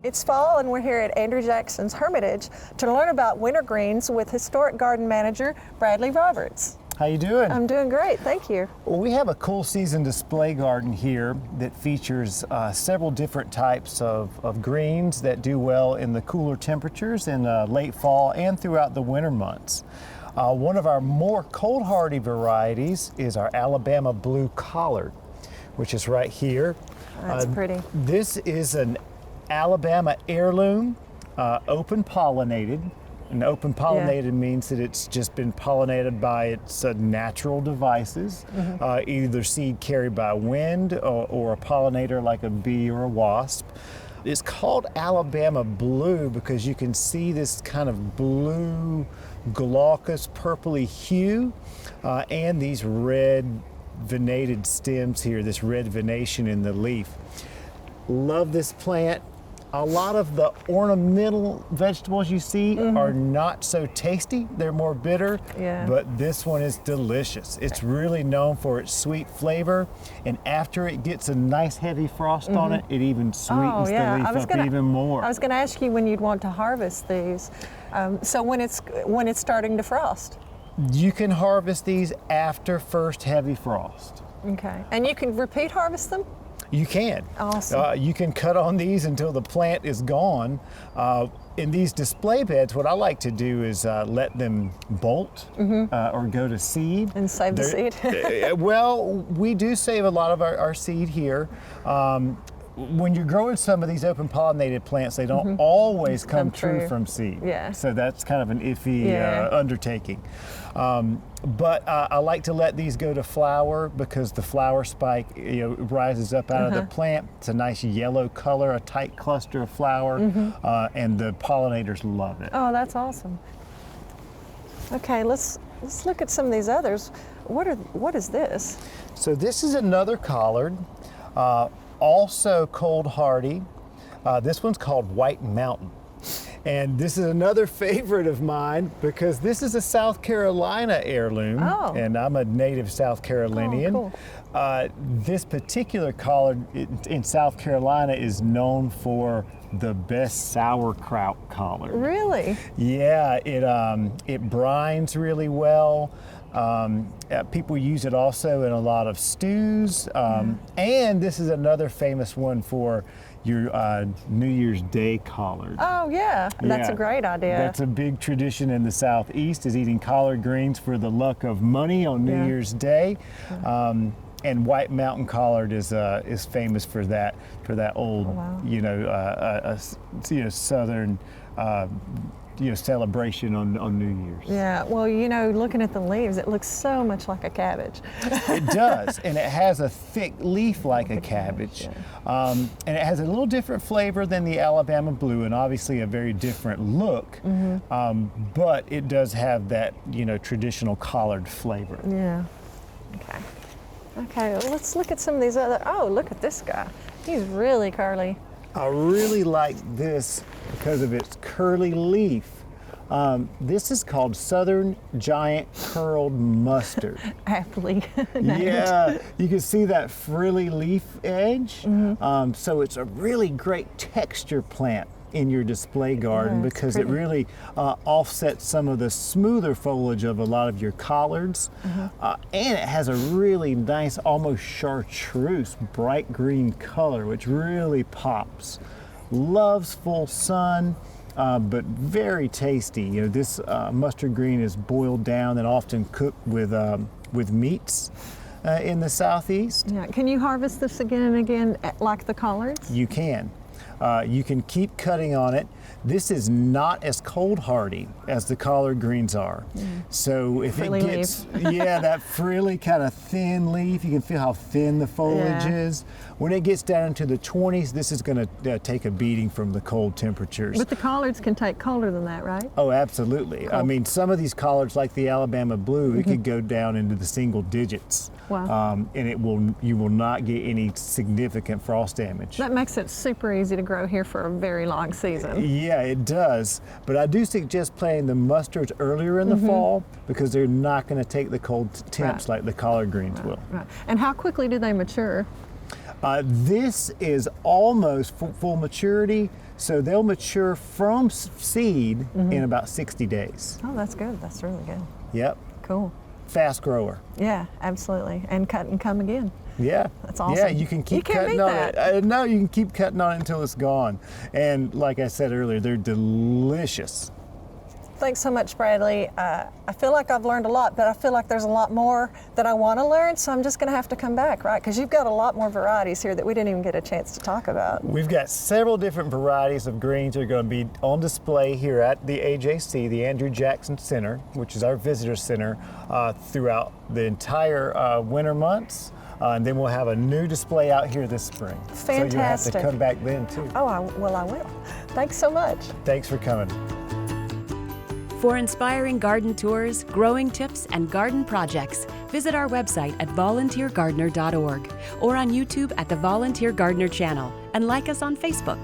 It's fall and we're here at Andrew Jackson's Hermitage to learn about winter greens with historic garden manager Bradley Roberts. How you doing? I'm doing great, thank you. Well, we have a cool season display garden here that features several different types of greens that do well in the cooler temperatures in late fall and throughout the winter months. One of our more cold hardy varieties is our Alabama Blue Collard, which is right here. That's pretty. This is an Alabama heirloom, open pollinated. And open pollinated means that it's just been pollinated by its natural devices, either seed carried by wind or a pollinator like a bee or a wasp. It's called Alabama Blue because you can see this kind of blue, glaucous, purpley hue, and these red venated stems here, this red venation in the leaf. Love this plant. A lot of the ornamental vegetables you see are not so tasty. They're more bitter, but this one is delicious. It's really known for its sweet flavor, and after it gets a nice heavy frost on it, it even sweetens the leaf up even more. I was going to ask you when you'd want to harvest these. So when it's starting to frost? You can harvest these after first heavy frost. Okay, and you can repeat harvest them? You can. Awesome. You can cut on these until the plant is gone. In these display beds, what I like to do is let them bolt or go to seed. And save the seed? Well, we do save a lot of our seed here. When you're growing some of these open pollinated plants, they don't always come true from seed. Yeah. So that's kind of an iffy undertaking. But I like to let these go to flower because the flower spike rises up out of the plant. It's a nice yellow color, a tight cluster of flower, and the pollinators love it. Oh, that's awesome. Okay, let's look at some of these others. What is this? So this is another collard. Also cold hardy. This one's called White Mountain. And this is another favorite of mine because this is a South Carolina heirloom. Oh. And I'm a native South Carolinian. Oh, cool. This particular collard in South Carolina is known for the best sauerkraut collard. Really? Yeah, it brines really well. People use it also in a lot of stews. And this is another famous one for your New Year's Day collard. Oh yeah, that's a great idea. That's a big tradition in the Southeast, is eating collard greens for the luck of money on New Year's Day. And White Mountain collard is famous for that old, Southern celebration on New Year's. Yeah, well, looking at the leaves, it looks so much like a cabbage. It does, and it has a thick leaf like a cabbage. And it has a little different flavor than the Alabama Blue, and obviously a very different look, but it does have that, traditional collard flavor. Yeah, okay, well, let's look at some of these other, look at this guy. He's really curly. I really like this because of its curly leaf. This is called Southern Giant Curled Mustard. Aptly named. Yeah, you can see that frilly leaf edge. So it's a really great texture plant in your display garden because it really offsets some of the smoother foliage of a lot of your collards. And it has a really nice, almost chartreuse, bright green color, which really pops. Loves full sun, but very tasty. This mustard green is boiled down and often cooked with meats in the Southeast. Yeah, can you harvest this again and again like the collards? You can. You can keep cutting on it. This is not as cold hardy as the collard greens are. So if frilly it gets, that frilly kind of thin leaf, you can feel how thin the foliage is. When it gets down into the 20s, this is going to take a beating from the cold temperatures. But the collards can take colder than that, right? Oh, absolutely. Cool. I mean, some of these collards, like the Alabama Blue, it could go down into the single digits. Wow. And you will not get any significant frost damage. That makes it super easy to grow here for a very long season. Yeah, it does. But I do suggest planting the mustards earlier in the fall because they're not going to take the cold temps like the collard greens will. Right. And how quickly do they mature? This is almost full maturity, so they'll mature from seed in about 60 days. Oh, that's good. That's really good. Yep. Cool. Fast grower. Yeah, absolutely. And cut and come again. Yeah. That's awesome. Yeah, you can keep cutting on it. No, you can keep cutting on it until it's gone. And like I said earlier, they're delicious. Thanks so much, Bradley. I feel like I've learned a lot, but I feel like there's a lot more that I want to learn, so I'm just going to have to come back, right? Because you've got a lot more varieties here that we didn't even get a chance to talk about. We've got several different varieties of greens that are going to be on display here at the AJC, the Andrew Jackson Center, which is our visitor center, throughout the entire winter months. And then we'll have a new display out here this spring. Fantastic. So you'll have to come back then too. Oh, I will. Thanks so much. Thanks for coming. For inspiring garden tours, growing tips, and garden projects, visit our website at volunteergardener.org or on YouTube at the Volunteer Gardener channel, and like us on Facebook.